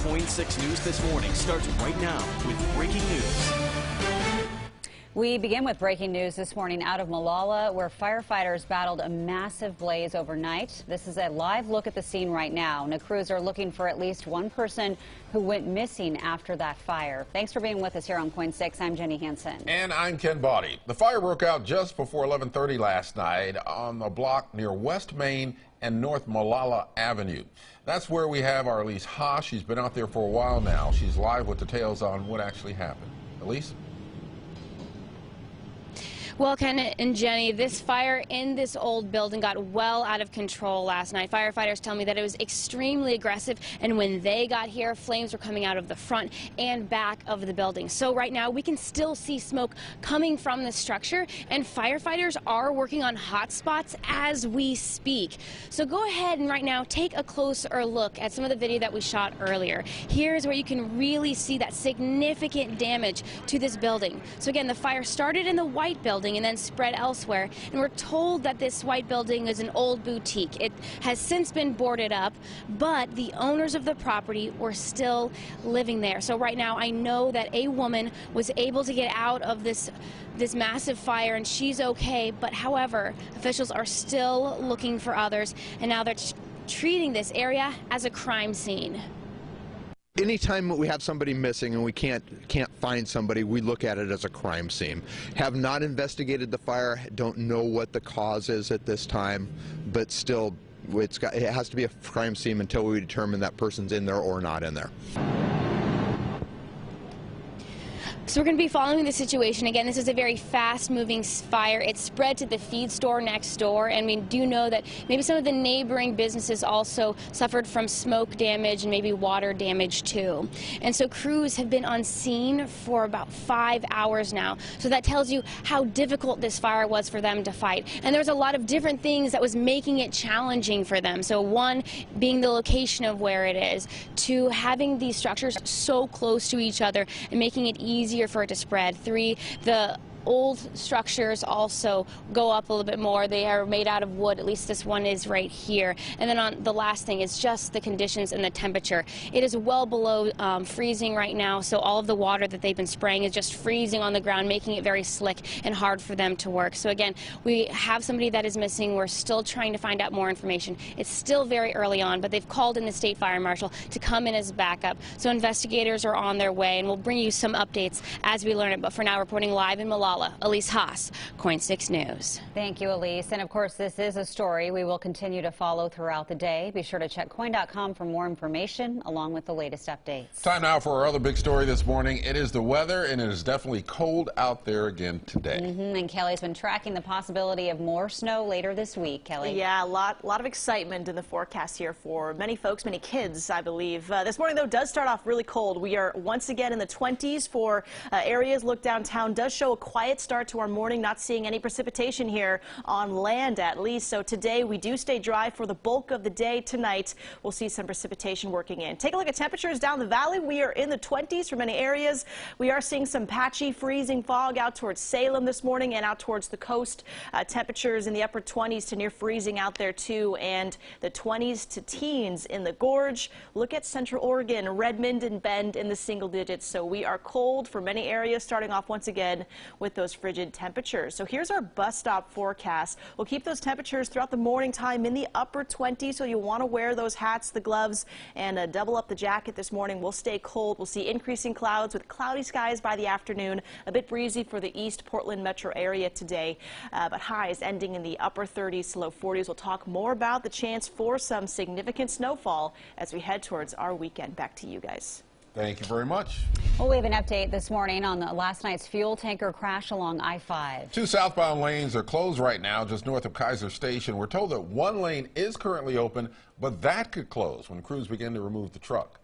KOIN 6 News this morning starts right now with breaking news. We begin with breaking news this morning out of Molalla, where firefighters battled a massive blaze overnight. This is a live look at the scene right now. And crews are looking for at least one person who went missing after that fire. Thanks for being with us here on KOIN 6. I'm Jenny Hansen. And I'm Ken Body. The fire broke out just before 11:30 last night on the block near West Main and North Molalla Avenue. That's where we have our Elise Haas. She's been out there for a while now. She's live with details on what actually happened. Elise? Well, Ken and Jenny, this fire in this old building got well out of control last night. Firefighters tell me that it was extremely aggressive, and when they got here, flames were coming out of the front and back of the building. So right now, we can still see smoke coming from the structure, and firefighters are working on hot spots as we speak. So go ahead and right now take a closer look at some of the video that we shot earlier. Here's where you can really see that significant damage to this building. So again, the fire started in the white building and then spread elsewhere, and we're told that this white building is an old boutique. It has since been boarded up, but the owners of the property were still living there. So right now I know that a woman was able to get out of this massive fire, and she's okay, but however, officials are still looking for others, and now they're treating this area as a crime scene. Anytime we have somebody missing and we can't find somebody, we look at it as a crime scene. Have not investigated the fire, don't know what the cause is at this time, but still it has to be a crime scene until we determine that person's in there or not in there. So we're going to be following the situation. Again, this is a very fast-moving fire. It spread to the feed store next door, and we do know that maybe some of the neighboring businesses also suffered from smoke damage and maybe water damage too. And so crews have been on scene for about 5 hours now. So that tells you how difficult this fire was for them to fight. And there's a lot of different things that was making it challenging for them. So one, being the location of where it is. Two, having these structures so close to each other and making it easier for it to spread. Three, the old structures also go up a little bit more. They are made out of wood. At least this one is right here. And then on the last thing is just the conditions and the temperature. It is well below freezing right now, so all of the water that they've been spraying is just freezing on the ground, making it very slick and hard for them to work. So again, we have somebody that is missing. We're still trying to find out more information. It's still very early on, but they've called in the state fire marshal to come in as backup. So investigators are on their way, and we'll bring you some updates as we learn it. But for now, reporting live in Molalla, Elise Haas, KOIN 6 News. Thank you, Elise. And of course, this is a story we will continue to follow throughout the day. Be sure to check KOIN.com for more information along with the latest updates. Time now for our other big story this morning. It is the weather, and it is definitely cold out there again today. And Kelly's been tracking the possibility of more snow later this week. Kelly? Yeah, a lot of excitement in the forecast here for many folks, many kids, I believe. This morning, though, does start off really cold. We are once again in the 20s for areas. Look downtown does show a quiet start to our morning, not seeing any precipitation here on land at least. So today we do stay dry for the bulk of the day. Tonight we'll see some precipitation working in. Take a look at temperatures down the valley. We are in the 20s for many areas. We are seeing some patchy freezing fog out towards Salem this morning and out towards the coast. Temperatures in the upper 20s to near freezing out there too, and the 20s to teens in the Gorge. Look at Central Oregon, Redmond and Bend in the single digits. So we are cold for many areas, starting off once again with those frigid temperatures. So here's our bus stop forecast. We'll keep those temperatures throughout the morning time in the upper 20s, so you'll want to wear those hats, the gloves, and double up the jacket this morning. We'll stay cold. We'll see increasing clouds with cloudy skies by the afternoon. A bit breezy for the East Portland metro area today, but highs ending in the upper 30s to low 40s. We'll talk more about the chance for some significant snowfall as we head towards our weekend. Back to you guys. Thank you very much. Well, we have an update this morning on last night's fuel tanker crash along I-5. Two southbound lanes are closed right now just north of Kaiser Station. We're told that one lane is currently open, but that could close when crews begin to remove the truck.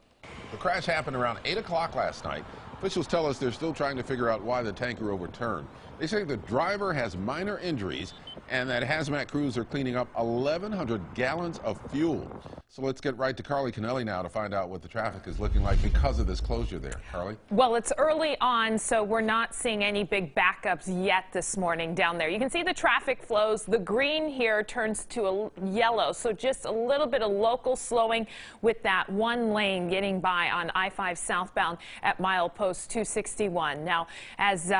The crash happened around 8 o'clock last night. Officials tell us they're still trying to figure out why the tanker overturned. They say the driver has minor injuries and that hazmat crews are cleaning up 1,100 gallons of fuel. So let's get right to Carly Kennelly now to find out what the traffic is looking like because of this closure there. Carly? Well, it's early on, so we're not seeing any big backups yet this morning down there. You can see the traffic flows. The green here turns to a yellow, so just a little bit of local slowing with that one lane getting by on I-5 southbound at milepost 261. Now, as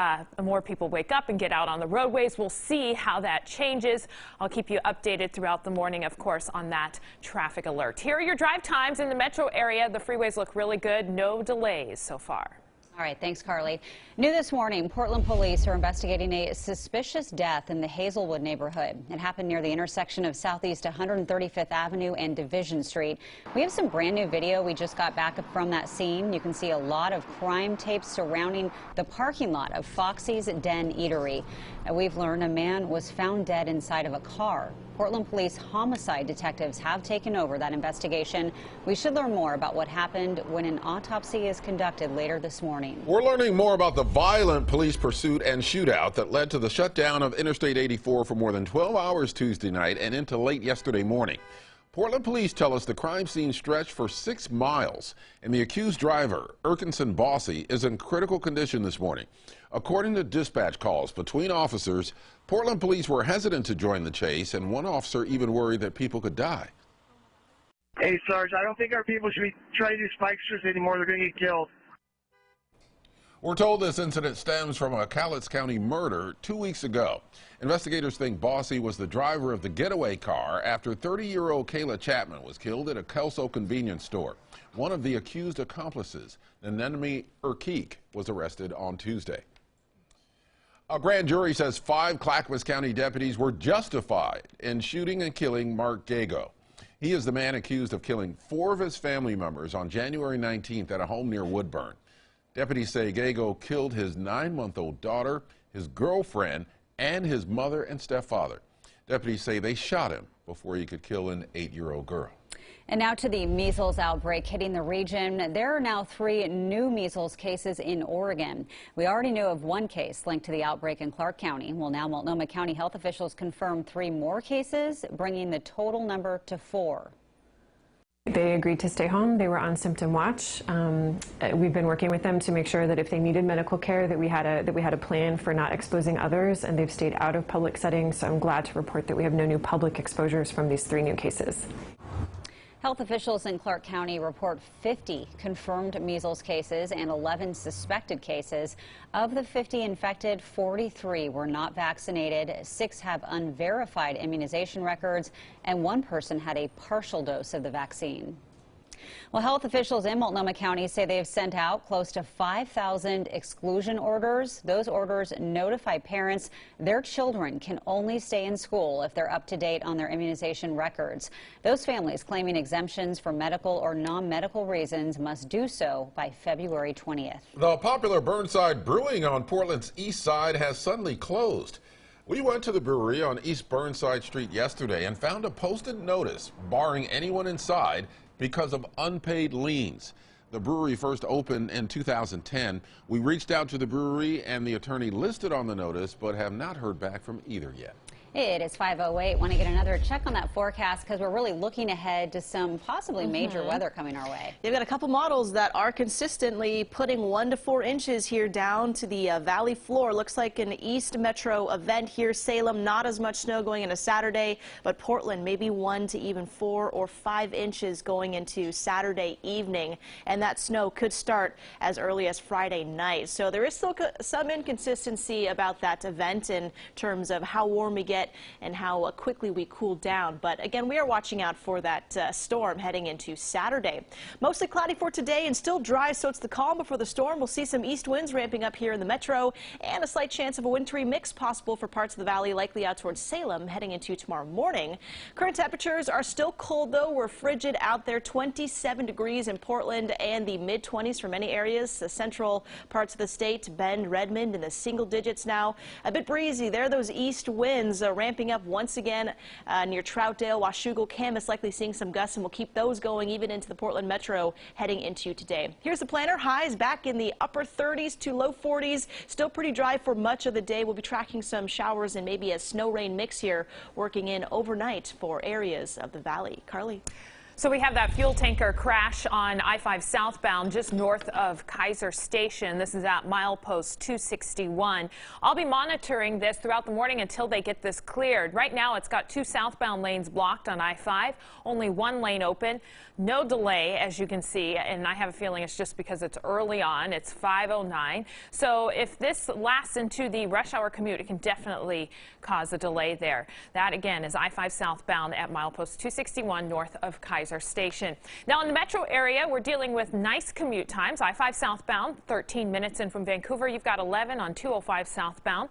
more people wake up and get out on the roadways, we'll see how that changes. I'll keep you updated throughout the morning, of course, on that traffic alert. Here are your drive times in the metro area. The freeways look really good. No delays so far. All right, thanks, Carly. New this morning, Portland police are investigating a suspicious death in the Hazelwood neighborhood. It happened near the intersection of Southeast 135th Avenue and Division Street. We have some brand new video we just got back from that scene. You can see a lot of crime tapes surrounding the parking lot of Foxy's Den Eatery. We've learned a man was found dead inside of a car. Portland police homicide detectives have taken over that investigation. We should learn more about what happened when an autopsy is conducted later this morning. We're learning more about the violent police pursuit and shootout that led to the shutdown of Interstate 84 for more than 12 hours Tuesday night and into late yesterday morning. Portland police tell us the crime scene stretched for 6 miles, and the accused driver, Erkinson Bossy, is in critical condition this morning. According to dispatch calls between officers, Portland police were hesitant to join the chase, and one officer even worried that people could die. Hey, Sarge, I don't think our people should be trying to do spike strips anymore. They're going to get killed. We're told this incident stems from a Cowlitz County murder 2 weeks ago. Investigators think Bossy was the driver of the getaway car after 30-year-old Kayla Chapman was killed at a Kelso convenience store. One of the accused accomplices, Nenemi Urquique, was arrested on Tuesday. A grand jury says 5 Clackamas County deputies were justified in shooting and killing Mark Gago. He is the man accused of killing 4 of his family members on January 19th at a home near Woodburn. Deputies say Gago killed his 9-month-old daughter, his girlfriend, and his mother and stepfather. Deputies say they shot him before he could kill an 8-year-old girl. And now to the measles outbreak hitting the region. There are now 3 new measles cases in Oregon. We already knew of 1 case linked to the outbreak in Clark County. Well, now Multnomah County health officials confirmed 3 more cases, bringing the total number to 4. They agreed to stay home. They were on symptom watch. We've been working with them to make sure that if they needed medical care, that we had a plan for not exposing others, and they've stayed out of public settings. So I'm glad to report that we have no new public exposures from these 3 new cases. Health officials in Clark County report 50 confirmed measles cases and 11 suspected cases. Of the 50 infected, 43 were not vaccinated, 6 have unverified immunization records, and 1 person had a partial dose of the vaccine. Well, health officials in Multnomah County say they have sent out close to 5,000 exclusion orders. Those orders notify parents their children can only stay in school if they're up to date on their immunization records. Those families claiming exemptions for medical or non-medical reasons must do so by February 20th. The popular Burnside Brewing on Portland's east side has suddenly closed. We went to the brewery on East Burnside Street yesterday and found a posted notice barring anyone inside because of unpaid liens. The brewery first opened in 2010. We reached out to the brewery and the attorney listed on the notice, but have not heard back from either yet. It is 5:08. Want to get another check on that forecast because we're really looking ahead to some possibly major weather coming our way. They've got a couple models that are consistently putting 1 to 4 inches here down to the valley floor. Looks like an East Metro event here. Salem, not as much snow going into Saturday, but Portland maybe 1 to even 4 or 5 inches going into Saturday evening. And that snow could start as early as Friday night. So there is still some inconsistency about that event in terms of how warm we get and how quickly we cool down. But again, we are watching out for that storm heading into Saturday. Mostly cloudy for today and still dry, so it's the calm before the storm. We'll see some east winds ramping up here in the metro and a slight chance of a wintry mix possible for parts of the valley, likely out towards Salem heading into tomorrow morning. Current temperatures are still cold, though. We're frigid out there, 27 degrees in Portland and the mid-20s for many areas. The central parts of the state, Bend, Redmond in the single digits now. A bit breezy there. Those east winds ramping up once again near Troutdale, Washougal, Camas, likely seeing some gusts, and we'll keep those going even into the Portland metro heading into today. Here's the planner. Highs back in the upper 30s to low 40s. Still pretty dry for much of the day. We'll be tracking some showers and maybe a snow rain mix here working in overnight for areas of the valley. Carly. So we have that fuel tanker crash on I-5 southbound just north of Kaiser Station. This is at milepost 261. I'll be monitoring this throughout the morning until they get this cleared. Right now it's got 2 southbound lanes blocked on I-5, only 1 lane open. No delay, as you can see, and I have a feeling it's just because it's early on. It's 5:09. So if this lasts into the rush hour commute, it can definitely cause a delay there. That, again, is I-5 southbound at milepost 261 north of Kaiser Station. Now, in the metro area, we're dealing with nice commute times. I-5 southbound, 13 minutes in from Vancouver. You've got 11 on 205 southbound.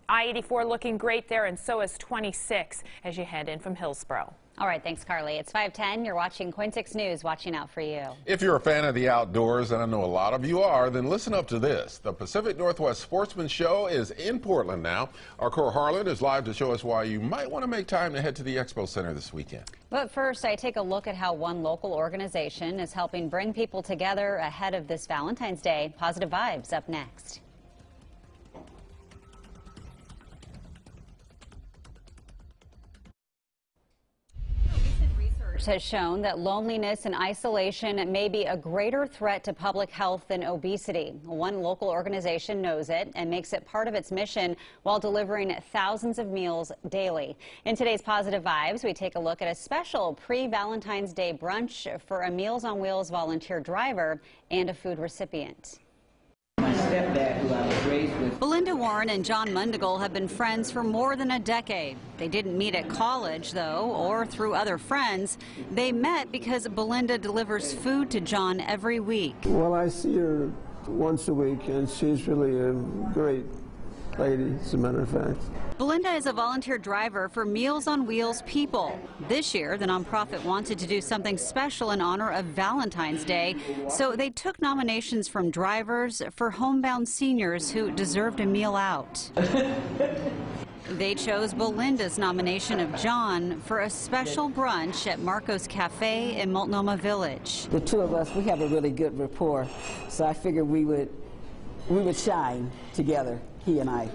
I-84 looking great there, and so is 26 as you head in from Hillsborough. All right, thanks, Carly. It's 5:10. You're watching KOIN 6 News, watching out for you. If you're a fan of the outdoors, and I know a lot of you are, then listen up to this. The Pacific Northwest Sportsman Show is in Portland now. Our Cora Harlan is live to show us why you might want to make time to head to the Expo Center this weekend. But first, I take a look at how one local organization is helping bring people together ahead of this Valentine's Day. Positive Vibes up next. Has shown that loneliness and isolation may be a greater threat to public health than obesity. One local organization knows it and makes it part of its mission while delivering thousands of meals daily. In today's Positive Vibes, we take a look at a special pre-Valentine's Day brunch for a Meals on Wheels volunteer driver and a food recipient. My stepdad, who I was raised with. Belinda Warren and John Mundigal have been friends for more than a decade. They didn't meet at college, though, or through other friends. They met because Belinda delivers food to John every week. Well, I see her once a week, and she's really a great lady, as a matter of fact. Belinda is a volunteer driver for Meals on Wheels People. This year, the nonprofit wanted to do something special in honor of Valentine's Day, so they took nominations from drivers for homebound seniors who deserved a meal out. They chose Belinda's nomination of John for a special brunch at Marco's Cafe in Multnomah Village. The two of us, we have a really good rapport, so I figured we would shine together, he and I.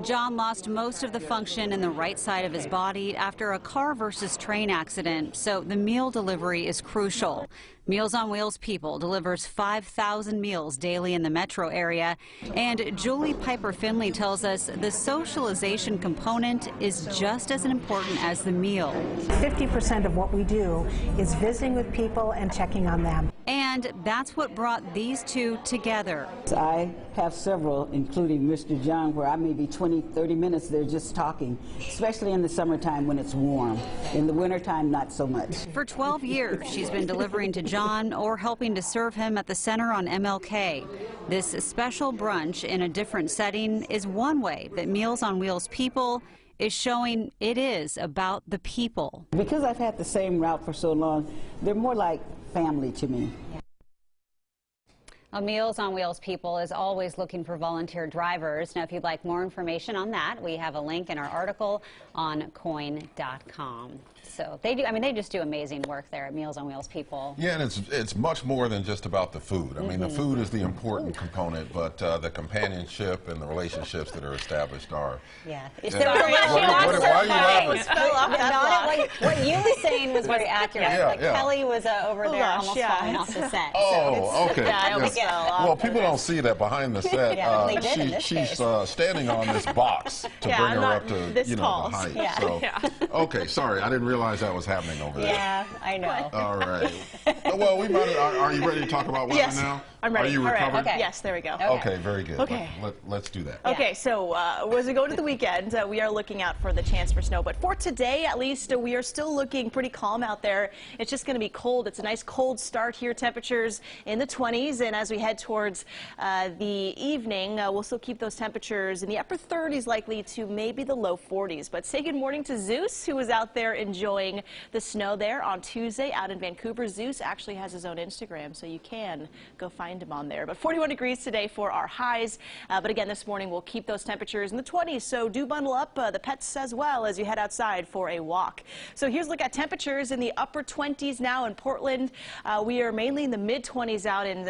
John lost most of the function in the right side of his body after a car versus train accident, so the meal delivery is crucial. Meals on Wheels People delivers 5,000 meals daily in the metro area, and Julie Piper Finley tells us the socialization component is just as important as the meal. 50% of what we do is visiting with people and checking on them. And that's what brought these two together. I have several, including Mr. John, where I may be 20, 30 minutes there just talking, especially in the summertime when it's warm. In the wintertime, not so much. For 12 years, she's been delivering to John or helping to serve him at the center on MLK. This special brunch in a different setting is one way that Meals on Wheels People is showing it is about the people. Because I've had the same route for so long, they're more like family to me. Meals on Wheels People is always looking for volunteer drivers. Now, if you'd like more information on that, we have a link in our article on KOIN.com. So they do, I mean, they just do amazing work there at Meals on Wheels People. Yeah, and it's much more than just about the food. I mean, the food is the important component, but the companionship and the relationships that are established are. Yeah. Why are you laughing? What you were saying was very accurate. Kelly was over there almost falling off the set. Oh, okay. Yeah, well, people don't see that behind the set. She's standing on this box to bring her up to the height. Yeah. So, okay, sorry, I didn't realize that was happening over there. Yeah, I know. All right. Well, we might. Are you ready to talk about weather now? I'm ready. Are you recovered? Right. Okay. Yes, there we go. Okay, very good. Okay. Let's do that. Okay, so as we go to the weekend, we are looking out for the chance for snow. But for today, at least, we are still looking pretty calm out there. It's just going to be cold. It's a nice cold start here. Temperatures in the 20s. And as we head towards the evening, we'll still keep those temperatures in the upper 30s, likely to maybe the low 40s. But say good morning to Zeus, who was out there enjoying the snow there on Tuesday out in Vancouver. Zeus actually has his own Instagram, so you can go find find him on there. But 41 degrees today for our highs. But again, this morning we'll keep those temperatures in the 20s. So do bundle up the pets as well as you head outside for a walk. So here's a look at temperatures in the upper 20s now in Portland. We are mainly in the mid-20s out in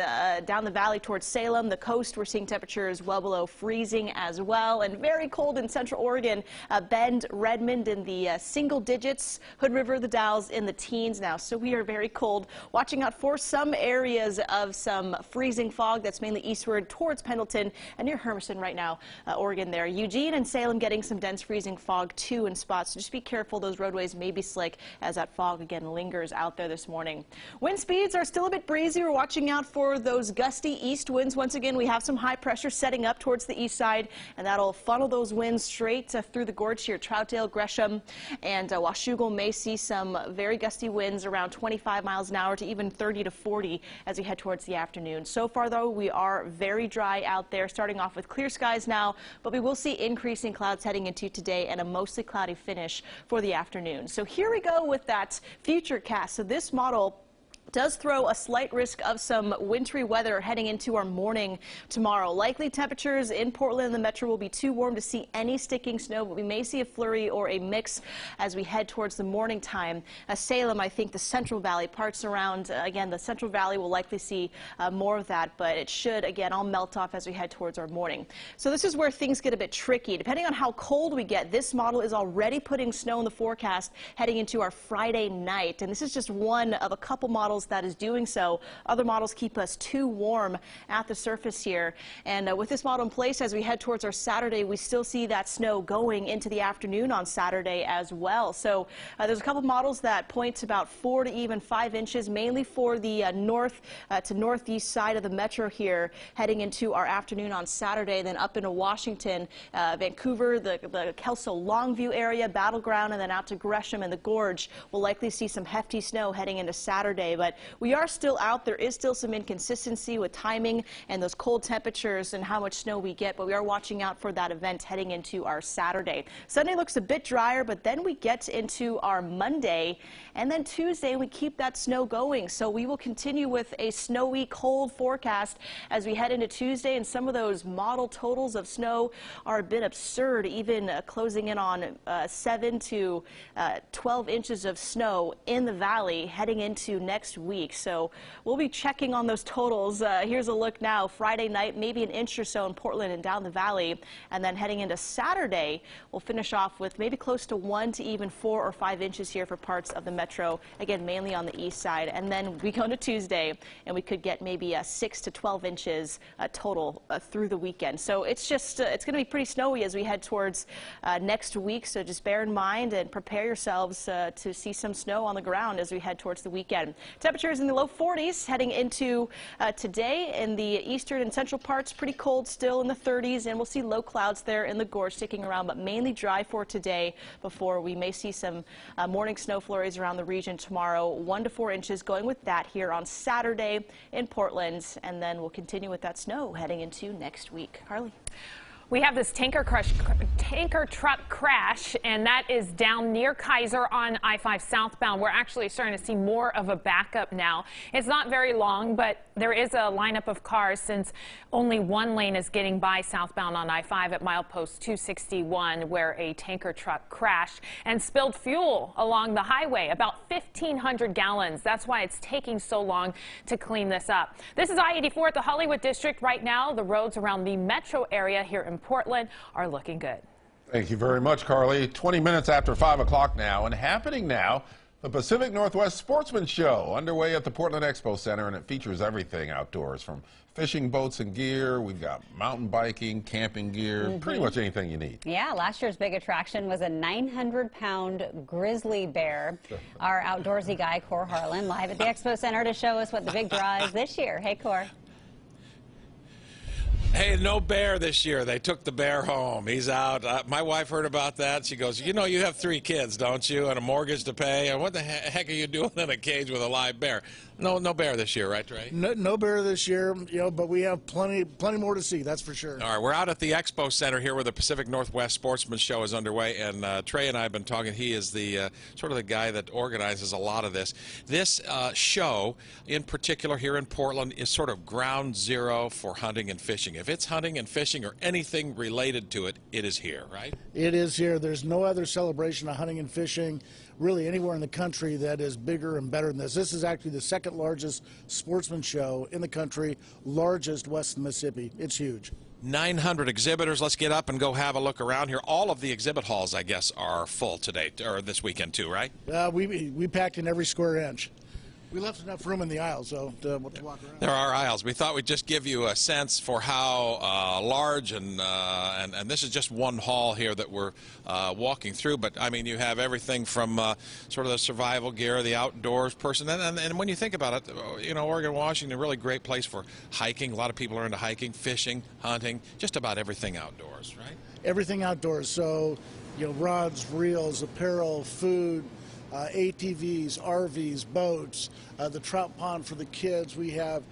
down the valley towards Salem. The coast, we're seeing temperatures well below freezing as well. And very cold in central Oregon. Bend, Redmond in the single digits. Hood River, the Dalles in the teens now. So we are very cold. Watching out for some areas of some freezing fog that's mainly eastward towards Pendleton and near Hermiston right now, Oregon there. Eugene and Salem getting some dense freezing fog too in spots. So just be careful. Those roadways may be slick as that fog again lingers out there this morning. Wind speeds are still a bit breezy. We're watching out for those gusty east winds. Once again, we have some high pressure setting up towards the east side, and that'll funnel those winds straight through the gorge here. Troutdale, Gresham, and Washougal may see some very gusty winds around 25 miles an hour to even 30 to 40 as we head towards the afternoon. So far, though, we are very dry out there, starting off with clear skies now, but we will see increasing clouds heading into today and a mostly cloudy finish for the afternoon. So here we go with that future cast. So this model does throw a slight risk of some wintry weather heading into our morning tomorrow. Likely temperatures in Portland and the metro will be too warm to see any sticking snow, but we may see a flurry or a mix as we head towards the morning time. Salem, I think the Central Valley, parts around, again, the Central Valley will likely see more of that, but it should, again, all melt off as we head towards our morning. So this is where things get a bit tricky. Depending on how cold we get, this model is already putting snow in the forecast heading into our Friday night, and this is just one of a couple models that is doing so. Other models keep us too warm at the surface here. And with this model in place, as we head towards our Saturday, we still see that snow going into the afternoon on Saturday as well. So there's a couple models that point to about 4 to even 5 inches, mainly for the north to northeast side of the metro here, heading into our afternoon on Saturday, then up into Washington, Vancouver, the Kelso Longview area, Battleground, and then out to Gresham and the Gorge. We'll likely see some hefty snow heading into Saturday, but we are still out. There is still some inconsistency with timing and those cold temperatures and how much snow we get, but we are watching out for that event heading into our Saturday. Sunday looks a bit drier, but then we get into our Monday, and then Tuesday we keep that snow going. So we will continue with a snowy, cold forecast as we head into Tuesday, and some of those model totals of snow are a bit absurd, even closing in on 7 to 12 inches of snow in the valley heading into next week. So we'll be checking on those totals. Here's a look now. Friday night, maybe an inch or so in Portland and down the valley. And then heading into Saturday, we'll finish off with maybe close to 1 to even 4 or 5 inches here for parts of the metro. Again, mainly on the east side. And then we go into Tuesday, and we could get maybe 6 to 12 inches total through the weekend. So it's just, it's going to be pretty snowy as we head towards next week. So just bear in mind and prepare yourselves to see some snow on the ground as we head towards the weekend. Temperatures in the low 40s heading into today in the eastern and central parts. Pretty cold still in the 30s, and we'll see low clouds there in the gorge sticking around, but mainly dry for today before we may see some morning snow flurries around the region tomorrow. 1 to 4 inches going with that here on Saturday in Portland, and then we'll continue with that snow heading into next week. Carly. We have this tanker truck crash, and that is down near Kaiser on I-5 southbound. We're actually starting to see more of a backup now. It's not very long, but there is a lineup of cars since only one lane is getting by southbound on I-5 at milepost 261, where a tanker truck crashed and spilled fuel along the highway, about 1,500 gallons. That's why it's taking so long to clean this up. This is I-84 at the Hollywood District. Right now, the roads around the metro area here in Portland are looking good. Thank you very much, Carly. 20 minutes after 5 o'clock now, and happening now, the Pacific Northwest Sportsman Show underway at the Portland Expo Center, and it features everything outdoors from fishing boats and gear. We've got mountain biking, camping gear, pretty much anything you need. Yeah, last year's big attraction was a 900-pound grizzly bear. Our outdoorsy guy, Cor Harlan, live at the Expo Center to show us what the big draw is this year. Hey, Cor. Hey, no bear this year. They took the bear home. He's out. My wife heard about that. She goes, you know, you have 3 kids, don't you, and a mortgage to pay? And what the heck are you doing in a cage with a live bear? No bear this year, right, Trey? No bear this year, you know, but we have plenty more to see, that's for sure. All right, we're out at the Expo Center here where the Pacific Northwest Sportsman Show is underway, and Trey and I have been talking. He is the sort of the guy that organizes a lot of this. This show, in particular here in Portland, is sort of ground zero for hunting and fishing. If it's hunting and fishing or anything related to it, it is here, right? It is here. There's no other celebration of hunting and fishing really anywhere in the country that is bigger and better than this. This is actually the second largest sportsman show in the country, largest west of Mississippi. It's huge. 900 exhibitors. Let's get up and go have a look around here. All of the exhibit halls, I guess, are full today, or this weekend too, right? We packed in every square inch. We left enough room in the aisles, so to walk around. There are aisles. We thought we'd just give you a sense for how large, and this is just one hall here that we're walking through. But I mean, you have everything from sort of the survival gear, the outdoors person, and when you think about it, you know, Oregon, Washington, a really great place for hiking. A lot of people are into hiking, fishing, hunting, just about everything outdoors, right? Everything outdoors. So, you know, rods, reels, apparel, food. ATVs, RVs, boats, the trout pond for the kids. We have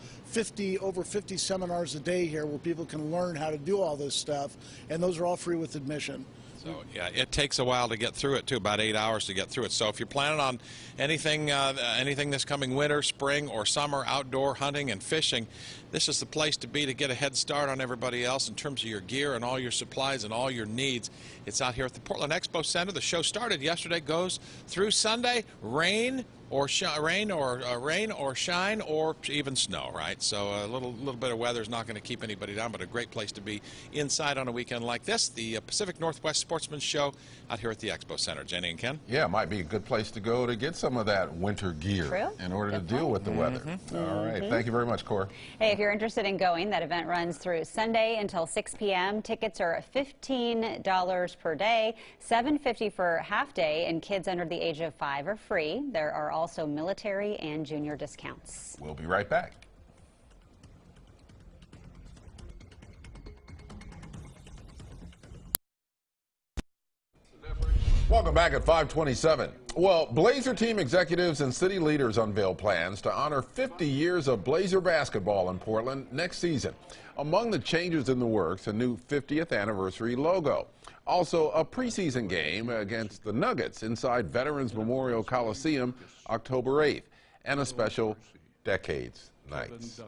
over 50 seminars a day here where people can learn how to do all this stuff, and those are all free with admission. So, yeah, it takes a while to get through it, too, about 8 hours to get through it. So if you're planning on anything this coming winter, spring, or summer, outdoor hunting and fishing, this is the place to be to get a head start on everybody else in terms of your gear and all your supplies and all your needs. It's out here at the Portland Expo Center. The show started yesterday, goes through Sunday. Rain or shine, or even snow, right? So a little bit of weather is not going to keep anybody down, but a great place to be inside on a weekend like this. The Pacific Northwest Sportsman Show out here at the Expo Center. Jenny and Ken? Yeah, it might be a good place to go to get some of that winter gear in order to deal with the weather. All right. Thank you very much, Cora. Hey, if you're interested in going, that event runs through Sunday until 6 p.m. Tickets are $15 per day, $7.50 for half day, and kids under the age of 5 are free. There are also military and junior discounts. We'll be right back. Welcome back at 527. Well, Blazer team executives and city leaders unveil plans to honor 50 years of Blazer basketball in Portland next season. Among the changes in the works, a new 50th anniversary logo. Also, a preseason game against the Nuggets inside Veterans Memorial Coliseum October 8th, and a special Decades Nights.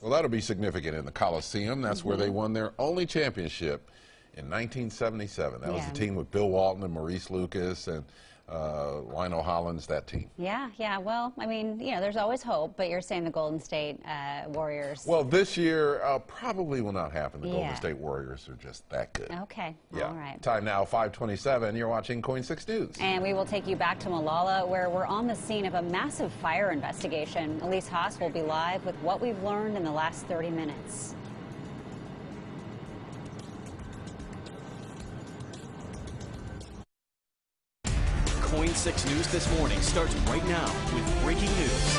Well, that'll be significant in the Coliseum. That's where they won their only championship in 1977. That was the team with Bill Walton and Maurice Lucas and Lionel Hollins, that team. Yeah. Well, I mean, you know, there's always hope, but you're saying the Golden State Warriors. Well, this year probably will not happen. The Golden State Warriors are just that good. Okay. Yeah. All right. Time now, 527. You're watching Coin 6 News. And we will take you back to Malala, where we're on the scene of a massive fire investigation. Elise Haas will be live with what we've learned in the last 30 minutes. Coin 6 News this morning starts right now with breaking news.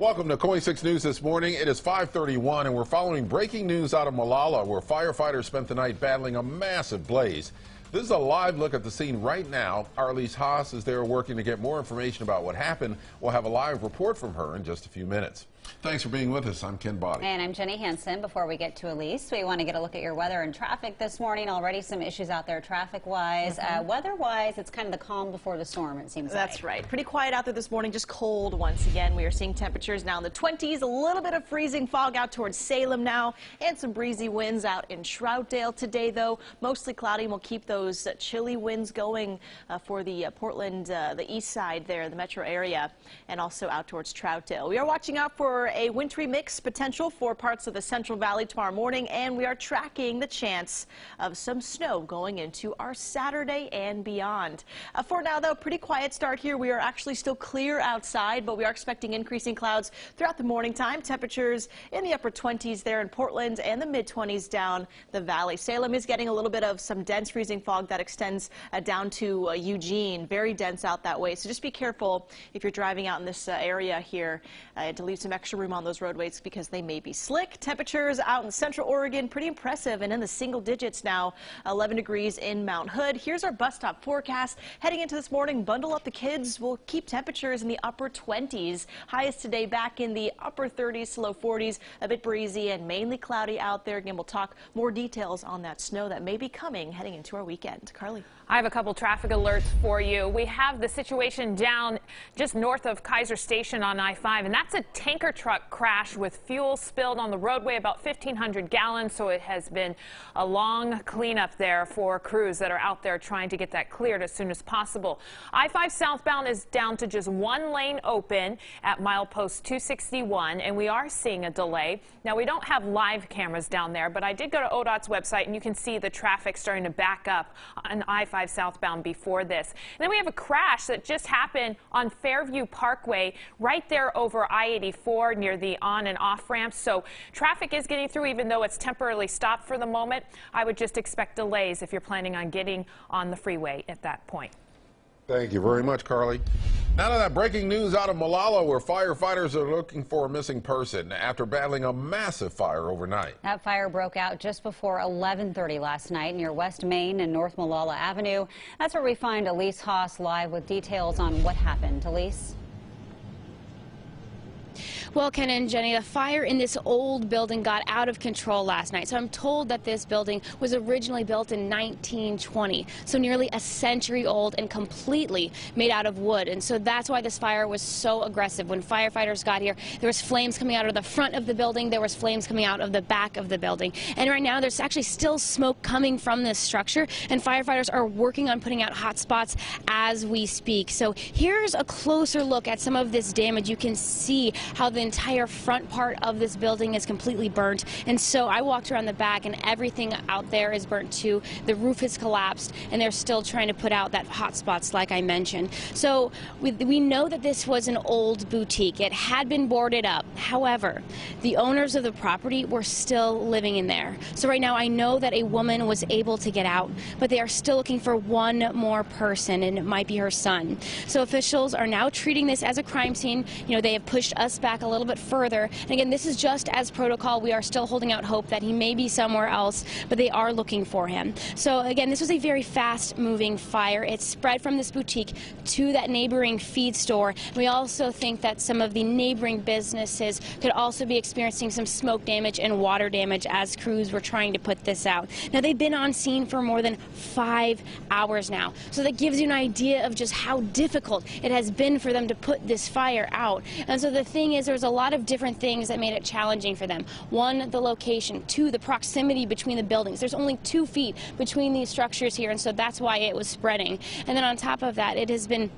Welcome to Coin 6 News this morning. It is 5:31, and we're following breaking news out of Malala, where firefighters spent the night battling a massive blaze. This is a live look at the scene right now. Our Elise Haas is there working to get more information about what happened. We'll have a live report from her in just a few minutes. Thanks for being with us. I'm Ken Boddy. And I'm Jenny Hansen. Before we get to Elise, we want to get a look at your weather and traffic this morning. Already some issues out there traffic-wise. Weather-wise, it's kind of the calm before the storm, it seems like. That's right. Pretty quiet out there this morning, just cold once again. We are seeing temperatures now in the 20s, a little bit of freezing fog out towards Salem now, and some breezy winds out in Troutdale today, though. Mostly cloudy, and we'll keep those chilly winds going for the Portland, the east side there, the metro area, and also out towards Troutdale. We are watching out for a wintry mix potential for parts of the Central Valley tomorrow morning, and we are tracking the chance of some snow going into our Saturday and beyond. For now, though, pretty quiet start here. We are actually still clear outside, but we are expecting increasing clouds throughout the morning time. Temperatures in the upper 20s there in Portland and the mid 20s down the valley. Salem is getting a little bit of some dense freezing fog fog that extends down to Eugene. Very dense out that way. So just be careful if you're driving out in this area here to leave some extra room on those roadways because they may be slick. Temperatures out in central Oregon, pretty impressive and in the single digits now. 11 degrees in Mount Hood. Here's our bus stop forecast. Heading into this morning, bundle up the kids. We'll keep temperatures in the upper 20s. Highest today back in the upper 30s to low 40s. A bit breezy and mainly cloudy out there. Again, we'll talk more details on that snow that may be coming heading into our weekend. Carly. I have a couple traffic alerts for you. We have the situation down just north of Kaiser Station on I-5, and that's a tanker truck crash with fuel spilled on the roadway, about 1,500 gallons, so it has been a long cleanup there for crews that are out there trying to get that cleared as soon as possible. I-5 southbound is down to just one lane open at milepost 261, and we are seeing a delay. Now, we don't have live cameras down there, but I did go to ODOT's website, and you can see the traffic starting to back up on I-5 southbound before this. And then we have a crash that just happened on Fairview Parkway right there over I-84 near the on and off ramps. So traffic is getting through even though it's temporarily stopped for the moment. I would just expect delays if you're planning on getting on the freeway at that point. Thank you very much, Carly. Now to that breaking news out of Molalla, where firefighters are looking for a missing person after battling a massive fire overnight. That fire broke out just before 11:30 last night near West Main and North Molalla Avenue. That's where we find Elise Haas live with details on what happened. Elise? Well, Ken and Jenny, the fire in this old building got out of control last night. So I'm told that this building was originally built in 1920, so nearly a century old and completely made out of wood. And so that's why this fire was so aggressive. When firefighters got here, there was flames coming out of the front of the building. There was flames coming out of the back of the building. And right now there's actually still smoke coming from this structure, and firefighters are working on putting out hot spots as we speak. So here's a closer look at some of this damage. You can see how the entire front part of this building is completely burnt. And so I walked around the back and everything out there is burnt too. The roof has collapsed and they're still trying to put out that hot spots like I mentioned. So we know that this was an old boutique. It had been boarded up. However, the owners of the property were still living in there. So right now I know that a woman was able to get out, but they are still looking for one more person, and it might be her son. So officials are now treating this as a crime scene. You know, they have pushed us back a little bit further. And again, this is just as protocol. We are still holding out hope that he may be somewhere else, but they are looking for him. So again, this was a very fast moving fire. It spread from this boutique to that neighboring feed store. We also think that some of the neighboring businesses could also be experiencing some smoke damage and water damage as crews were trying to put this out. Now, they've been on scene for more than 5 hours now. So that gives you an idea of just how difficult it has been for them to put this fire out. And so the thing is, there's a lot of different things that made it challenging for them. One, the location. Two, the proximity between the buildings. There's only 2 feet between these structures here, and so that's why it was spreading. And then on top of that, it has been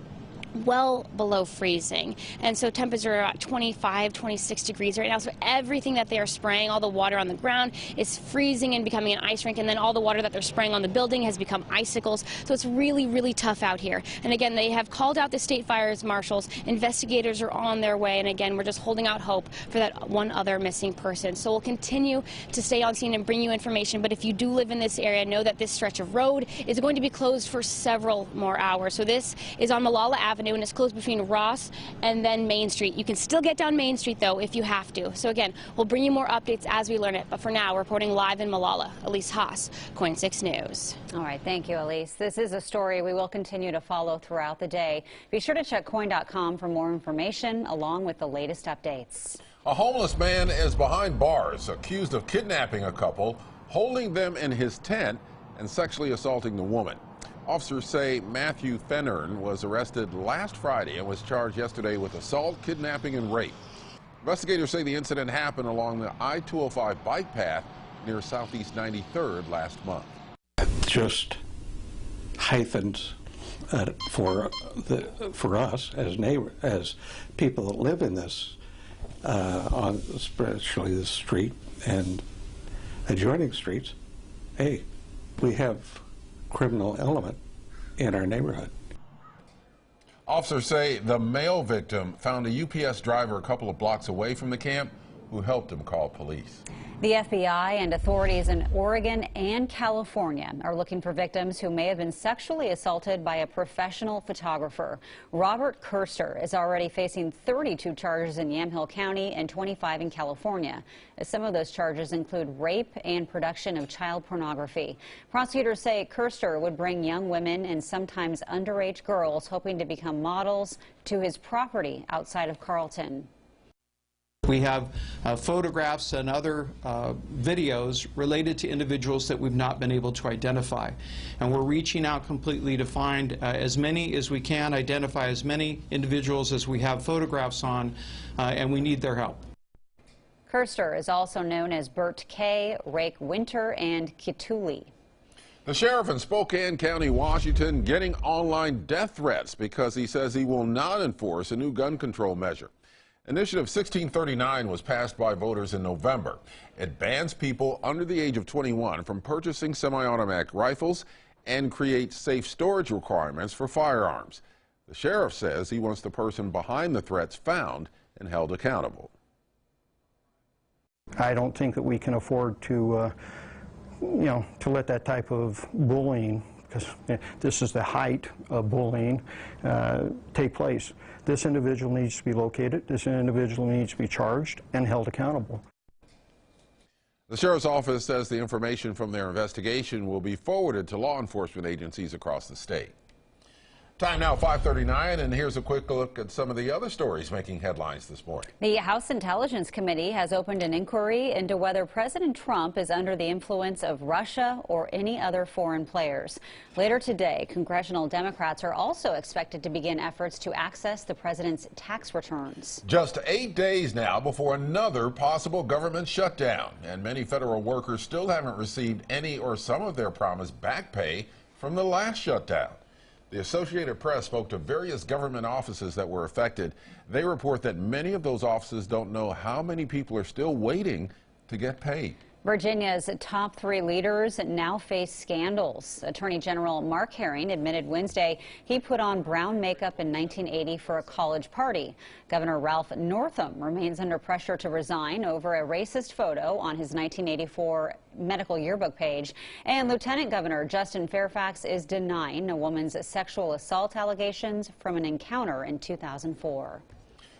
well below freezing, and so temperatures are at 25, 26 degrees right now. So everything that they are spraying, all the water on the ground, is freezing and becoming an ice rink, and then all the water that they're spraying on the building has become icicles. So it's really, really tough out here. And again, they have called out the state fire marshals. Investigators are on their way, and again, we're just holding out hope for that one other missing person. So we'll continue to stay on scene and bring you information. But if you do live in this area, know that this stretch of road is going to be closed for several more hours. So this is on Molalla Avenue, and it's closed between Ross and then Main Street. You can still get down Main Street, though, if you have to. So again, we'll bring you more updates as we learn it. But for now, reporting live in Molalla, Elise Haas, KOIN 6 News. All right, thank you, Elise. This is a story we will continue to follow throughout the day. Be sure to check KOIN.com for more information, along with the latest updates. A homeless man is behind bars, accused of kidnapping a couple, holding them in his tent, and sexually assaulting the woman. Officers say Matthew Fennern was arrested last Friday and was charged yesterday with assault, kidnapping, and rape. Investigators say the incident happened along the I-205 bike path near Southeast 93rd last month. Just heightens for us as people that live in this, on especially this street and adjoining streets. Hey, we have criminal element in our neighborhood. Officers say the male victim found a UPS driver a couple of blocks away from the camp, who helped him call police. The FBI and authorities in Oregon and California are looking for victims who may have been sexually assaulted by a professional photographer. Robert Kirster is already facing 32 charges in Yamhill County and 25 in California. Some of those charges include rape and production of child pornography. Prosecutors say Kirster would bring young women and sometimes underage girls hoping to become models to his property outside of Carlton. We have photographs and other videos related to individuals that we've not been able to identify. And we're reaching out completely to find as many as we can, identify as many individuals as we have photographs on, and we need their help. Kirster is also known as Bert K., Rake Winter, and Kituli. The sheriff in Spokane County, Washington, getting online death threats because he says he will not enforce a new gun control measure. Initiative 1639 was passed by voters in November. It bans people under the age of 21 from purchasing semi-automatic rifles and creates safe storage requirements for firearms. The sheriff says he wants the person behind the threats found and held accountable. I don't think that we can afford to, to let that type of bullying, because this is the height of bullying, take place. This individual needs to be located. This individual needs to be charged and held accountable. The sheriff's office says the information from their investigation will be forwarded to law enforcement agencies across the state. Time now 5:39, and here's a quick look at some of the other stories making headlines this morning. The House Intelligence Committee has opened an inquiry into whether President Trump is under the influence of Russia or any other foreign players. Later today, congressional Democrats are also expected to begin efforts to access the president's tax returns. Just 8 days now before another possible government shutdown, and many federal workers still haven't received any or some of their promised back pay from the last shutdown. The Associated Press spoke to various government offices that were affected. They report that many of those offices don't know how many people are still waiting to get paid. Virginia's top 3 leaders now face scandals. Attorney General Mark Herring admitted Wednesday he put on brown makeup in 1980 for a college party. Governor Ralph Northam remains under pressure to resign over a racist photo on his 1984 medical yearbook page. And Lieutenant Governor Justin Fairfax is denying a woman's sexual assault allegations from an encounter in 2004.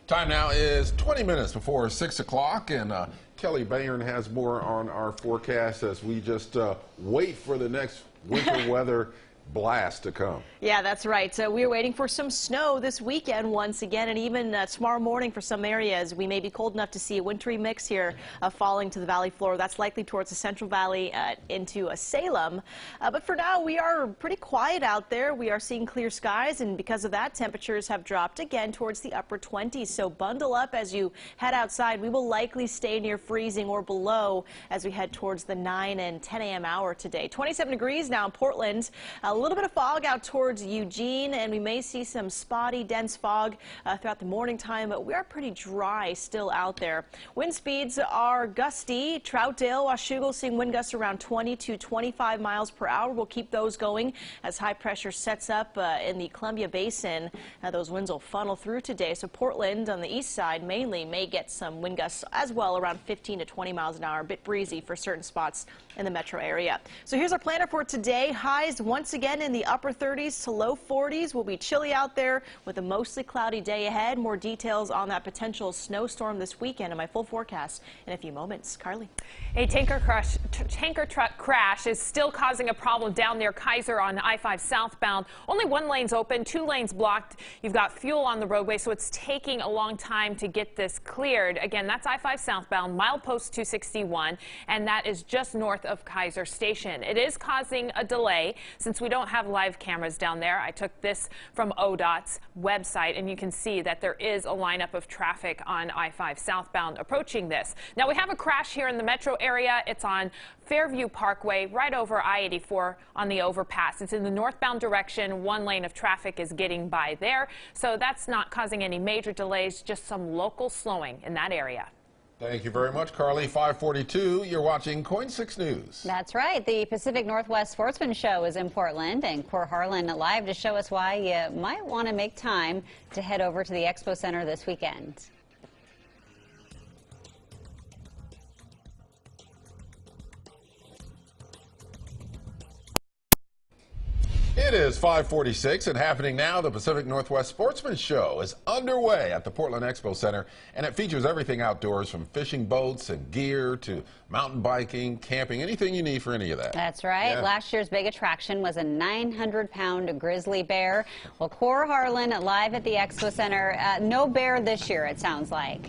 Time now is 20 minutes before 6 o'clock, and Kelly Bayern has more on our forecast as we just wait for the next winter weather blast to come. Yeah, that's right. So we're waiting for some snow this weekend once again, and even tomorrow morning for some areas. We may be cold enough to see a wintry mix here falling to the valley floor. That's likely towards the Central Valley into Salem. But for now, we are pretty quiet out there. We are seeing clear skies, and because of that, temperatures have dropped again towards the upper 20s. So bundle up as you head outside. We will likely stay near freezing or below as we head towards the 9 and 10 a.m. hour today. 27 degrees now in Portland. A little bit of fog out towards Eugene, and we may see some spotty, dense fog throughout the morning time, but we are pretty dry still out there. Wind speeds are gusty. Troutdale, Washougal seeing wind gusts around 20 to 25 miles per hour. We'll keep those going as high pressure sets up in the Columbia Basin. Those winds will funnel through today, so Portland on the east side mainly may get some wind gusts as well, around 15 to 20 miles an hour. A bit breezy for certain spots in the metro area. So here's our planner for today. Highs once again in the upper 30s to low 40s. Will be chilly out there with a mostly cloudy day ahead. More details on that potential snowstorm this weekend in my full forecast in a few moments. Carly. A tanker truck crash is still causing a problem down near Kaiser on I-5 southbound. Only 1 lane's open, 2 lanes blocked. You've got fuel on the roadway, so it's taking a long time to get this cleared. Again, that's I-5 southbound, milepost 261, and that is just north of Kaiser Station. It is causing a delay since we don't have live cameras down there. I took this from ODOT's website, and you can see that there is a lineup of traffic on I-5 southbound approaching this. Now, we have a crash here in the metro area. It's on Fairview Parkway, right over I-84 on the overpass. It's in the northbound direction. 1 lane of traffic is getting by there, so that's not causing any major delays, just some local slowing in that area. Thank you very much, Carly. 5:42. You're watching KOIN 6 News. That's right. The Pacific Northwest Sportsman Show is in Portland, and Cor Harlan live to show us why you might want to make time to head over to the Expo Center this weekend. It is 5:46 and happening now. The Pacific Northwest Sportsman Show is underway at the Portland Expo Center, and it features everything outdoors from fishing boats and gear to mountain biking, camping, anything you need for any of that. That's right. Yeah. Last year's big attraction was a 900-pound grizzly bear. Well, Cora Harlan live at the Expo Center. No bear this year, it sounds like.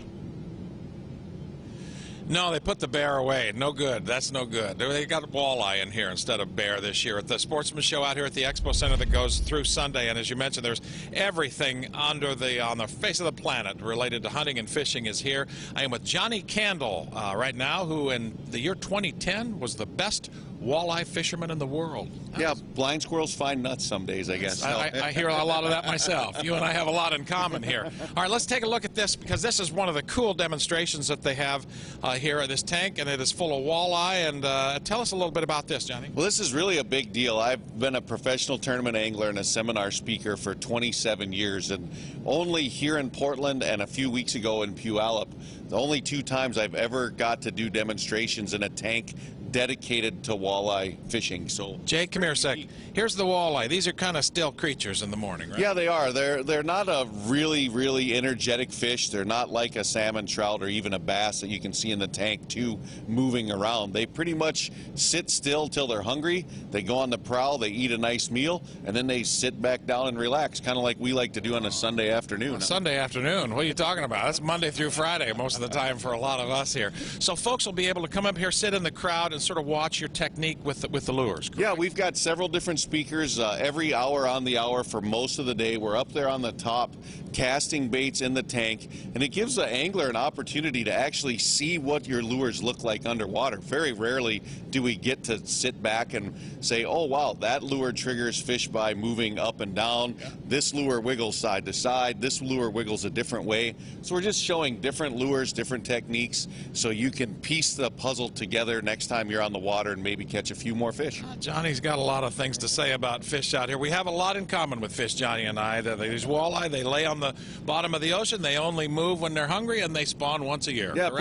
No, they put the bear away. No good. That's no good. They got walleye in here instead of bear this year at the Sportsman Show out here at the Expo Center that goes through Sunday. And as you mentioned, there's everything on the face of the planet related to hunting and fishing is here. I am with Johnny Candle right now, who in the year 2010 was the best walleye fisherman in the world. Yeah, blind squirrels find nuts some days, I guess. I hear a lot of that myself. You and I have a lot in common here. All right, let's take a look at this, because this is one of the cool demonstrations that they have here at this tank, and it is full of walleye. And tell us a little bit about this, Johnny. Well, this is really a big deal. I've been a professional tournament angler and a seminar speaker for 27 years, and only here in Portland and a few weeks ago in Puyallup, the only 2 times I've ever got to do demonstrations in a tank dedicated to walleye fishing. So, Jake, come here a sec. Here's the walleye. These are kind of still creatures in the morning, right? Yeah, they are. They're not a really energetic fish. They're not like a salmon, trout, or even a bass that you can see in the tank too moving around. They pretty much sit still till they're hungry. They go on the prowl, they eat a nice meal, and then they sit back down and relax, kind of like we like to do on a Sunday afternoon. Sunday afternoon? What are you talking about? That's Monday through Friday most of the time for a lot of us here. So folks will be able to come up here, sit in the crowd, and sort of watch your technique with the lures. Correct? Yeah, we've got several different speakers every hour on the hour for most of the day. We're up there on the top casting baits in the tank, and it gives the angler an opportunity to actually see what your lures look like underwater. Very rarely do we get to sit back and say, oh wow, that lure triggers fish by moving up and down. Yeah. This lure wiggles side to side. This lure wiggles a different way. So we're just showing different lures, different techniques, so you can piece the puzzle together next time you're on the water and maybe catch a few more fish. Johnny's got a lot of things to say about fish out here. We have a lot in common with fish, Johnny and I. These walleye, they lay on the bottom of the ocean. They only move when they're hungry, and they spawn once a year. Yeah, correct?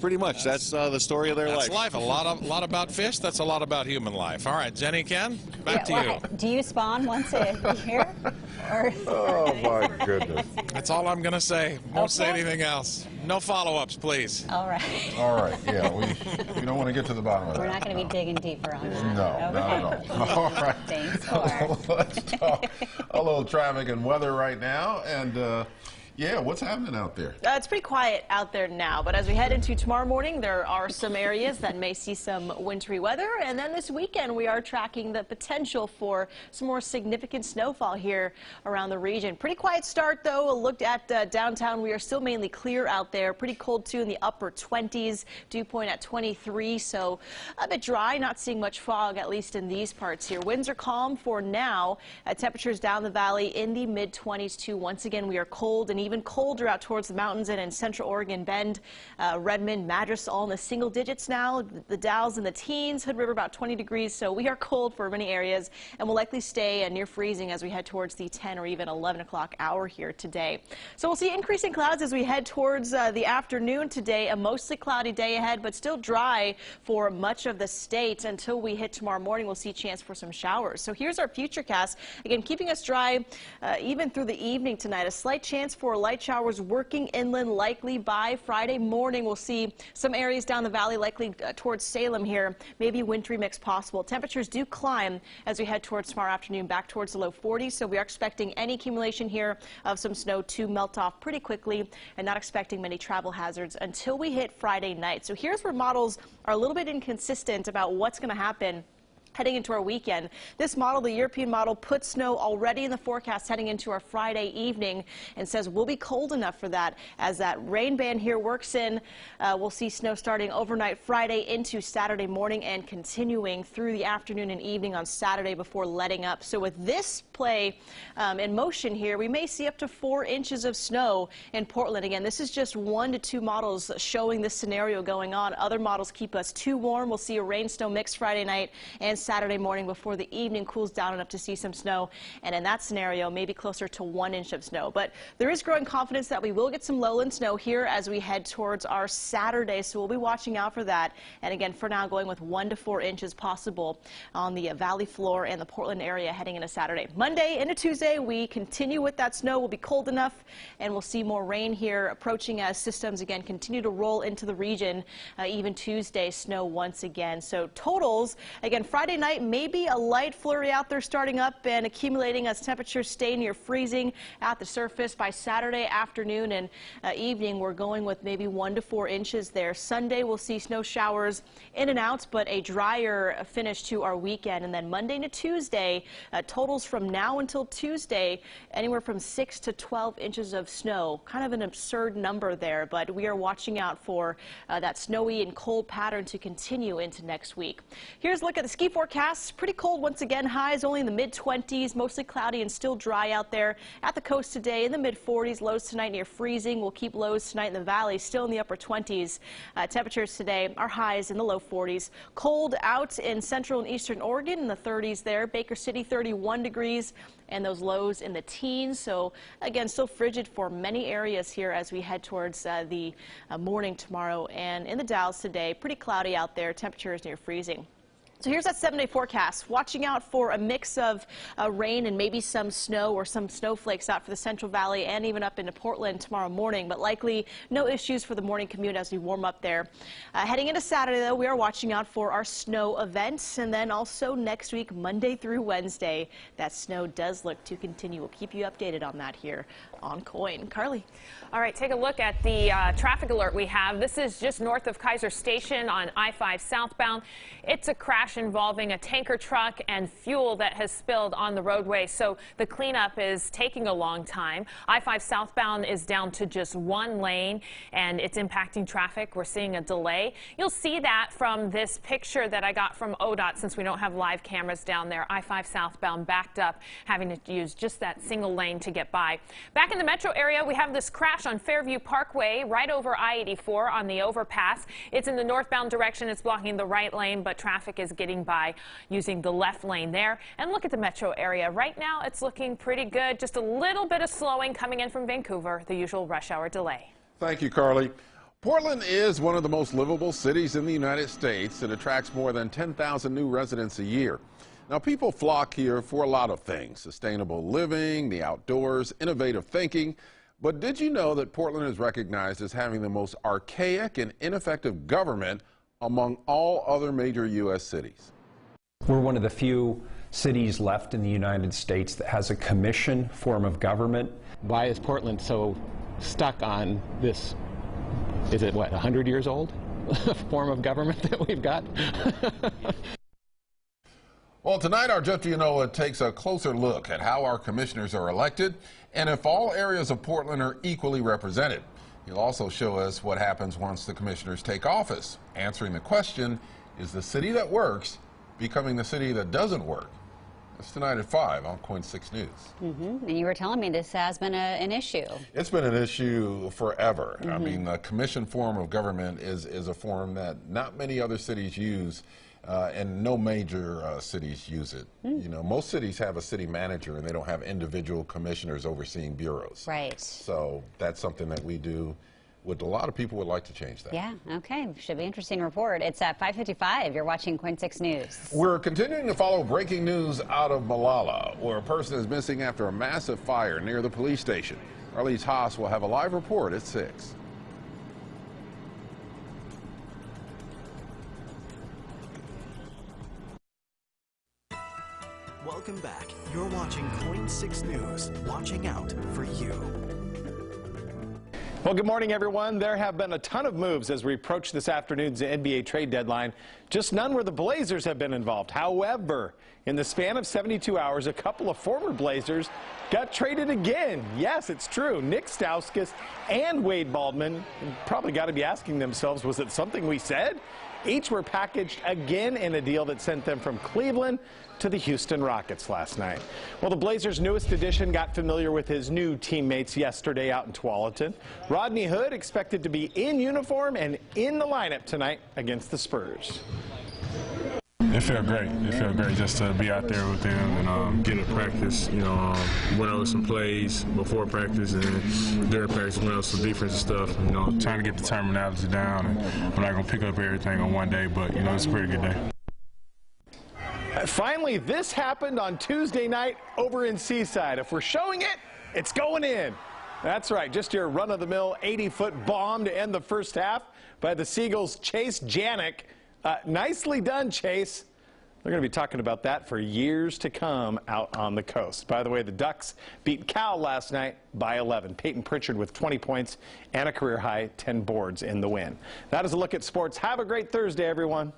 Pretty much. That's the story of their life. That's life. A lot about fish. That's a lot about human life. All right, Jenny, Ken, back to you. Do you spawn once a year? Or oh my goodness. That's all I'm going to say. Won't say anything else. No follow-ups, please. All right. All right. Yeah, we don't want to get to the bottom of that. We're not going to be digging deeper on that. No, no. All right. Thanks, Cora. Let's talk a little traffic and weather right now. And yeah, what's happening out there? It's pretty quiet out there now, but as we head into tomorrow morning, there are some areas that may see some wintry weather, and then this weekend we are tracking the potential for some more significant snowfall here around the region. Pretty quiet start, though. A look at downtown, we are still mainly clear out there. Pretty cold, too, in the upper 20s. Dew point at 23, so a bit dry. Not seeing much fog, at least in these parts here. Winds are calm for now. Temperatures down the valley in the mid-20s, too. Once again, we are cold and even colder out towards the mountains and in central Oregon, Bend, Redmond, Madras, all in the single digits now. The Dalles in the teens, Hood River about 20 degrees. So we are cold for many areas and will likely stay near freezing as we head towards the 10 or even 11 o'clock hour here today. So we'll see increasing clouds as we head towards the afternoon today. A mostly cloudy day ahead, but still dry for much of the state. Until we hit tomorrow morning, we'll see a chance for some showers. So here's our futurecast. Again, keeping us dry even through the evening tonight. A slight chance for light showers working inland likely by Friday morning. We'll see some areas down the valley, likely towards Salem here. Maybe wintry mix possible. Temperatures do climb as we head towards tomorrow afternoon, back towards the low 40s. So we are expecting any accumulation here of some snow to melt off pretty quickly, and not expecting many travel hazards until we hit Friday night. So here's where models are a little bit inconsistent about what's going to happen heading into our weekend. This model, the European model, puts snow already in the forecast heading into our Friday evening and says we'll be cold enough for that. As that rain band here works in, we'll see snow starting overnight Friday into Saturday morning and continuing through the afternoon and evening on Saturday before letting up. So with this play in motion here, we may see up to 4 inches of snow in Portland. Again, this is just 1 to 2 models showing this scenario going on. Other models keep us too warm. We'll see a rain-snow mix Friday night and Saturday morning before the evening cools down enough to see some snow. And in that scenario, maybe closer to 1 inch of snow. But there is growing confidence that we will get some lowland snow here as we head towards our Saturday. So we'll be watching out for that. And again, for now, going with 1 to 4 inches possible on the valley floor and the Portland area heading into Saturday. Monday into Tuesday, we continue with that snow. Will be cold enough, and we'll see more rain here approaching as systems again continue to roll into the region. Even Tuesday, snow once again. So totals, again, Friday night, maybe a light flurry out there starting up and accumulating as temperatures stay near freezing at the surface. By Saturday afternoon and evening, we're going with maybe 1 to 4 inches there. Sunday, we'll see snow showers in and out, but a drier finish to our weekend. And then Monday to Tuesday, totals from now until Tuesday, anywhere from 6 to 12 inches of snow. Kind of an absurd number there, but we are watching out for that snowy and cold pattern to continue into next week. Here's a look at the ski forecast. Pretty cold once again. Highs only in the mid-20s, mostly cloudy and still dry out there. At the coast today in the mid-40s, lows tonight near freezing. We'll keep lows tonight in the valley still in the upper 20s. Temperatures today are highs in the low 40s. Cold out in central and eastern Oregon in the 30s there. Baker City 31 degrees and those lows in the teens. So again, still frigid for many areas here as we head towards the morning tomorrow. And in the Dalles today, pretty cloudy out there. Temperatures near freezing. So here's that 7-day forecast. Watching out for a mix of rain and maybe some snow or some snowflakes out for the Central Valley and even up into Portland tomorrow morning, but likely no issues for the morning commute as we warm up there. Heading into Saturday, though, we are watching out for our snow events, and then also next week, Monday through Wednesday, that snow does look to continue. We'll keep you updated on that here on KOIN. Carly. All right, take a look at the traffic alert we have. This is just north of Kaiser Station on I-5 southbound. It's a crash involving a tanker truck and fuel that has spilled on the roadway, so the cleanup is taking a long time. I-5 southbound is down to just 1 lane, and it's impacting traffic. We're seeing a delay. You'll see that from this picture that I got from ODOT, since we don't have live cameras down there. I-5 southbound backed up, having to use just that single lane to get by. Back in the metro area, we have this crash on Fairview Parkway right over I-84 on the overpass. It's in the northbound direction. It's blocking the right lane, but traffic is getting by using the left lane there. And look at the metro area. Right now, it's looking pretty good. Just a little bit of slowing coming in from Vancouver, the usual rush hour delay. Thank you, Carly. Portland is one of the most livable cities in the United States. It attracts more than 10,000 new residents a year. Now, people flock here for a lot of things: sustainable living, the outdoors, innovative thinking. But did you know that Portland is recognized as having the most archaic and ineffective government among all other major U.S. cities? We're one of the few cities left in the United States that has a commission form of government. Why is Portland so stuck on this, is it what, 100 years old form of government that we've got? Well, tonight our Jeff Gianola takes a closer look at how our commissioners are elected and if all areas of Portland are equally represented. He'll also show us what happens once the commissioners take office, answering the question, is the city that works becoming the city that doesn't work? That's tonight at 5 on KOIN 6 News. And you were telling me this has been an issue. It's been an issue forever. I mean, the commission form of government is a form that not many other cities use. And no major cities use it. You know, most cities have a city manager and they don't have individual commissioners overseeing bureaus. Right. So that's something that we do. A lot of people would like to change that. Yeah, okay. Should be an interesting report. It's at 5:55. You're watching KOIN 6 News. We're continuing to follow breaking news out of Malala, where a person is missing after a massive fire near the police station. Arlise Haas will have a live report at 6. Welcome back. You're watching KOIN 6 News, watching out for you. Well, good morning, everyone. There have been a ton of moves as we approach this afternoon's NBA trade deadline, just none where the Blazers have been involved. However, in the span of 72 hours, a couple of former Blazers got traded again. Yes, it's true. Nick Stauskas and Wade Baldwin probably got to be asking themselves, was it something we said? Each were packaged again in a deal that sent them from Cleveland to the Houston Rockets last night. Well, the Blazers' newest addition got familiar with his new teammates yesterday out in Tualatin. Rodney Hood expected to be in uniform and in the lineup tonight against the Spurs. It felt great. It felt great just to be out there with them and get to practice. You know, went over some plays before practice and during practice went over some defensive stuff. You know, trying to get the terminology down. And I'm not going to pick up everything on one day, but, you know, it's a pretty good day. Finally, this happened on Tuesday night over in Seaside. If we're showing it, it's going in. That's right, just your run-of-the-mill 80-foot bomb to end the first half by the Seagulls' Chase Janik. Nicely done, Chase. They're going to be talking about that for years to come out on the coast. By the way, the Ducks beat Cal last night by 11. Peyton Pritchard with 20 points and a career-high 10 boards in the win. That is a look at sports. Have a great Thursday, everyone.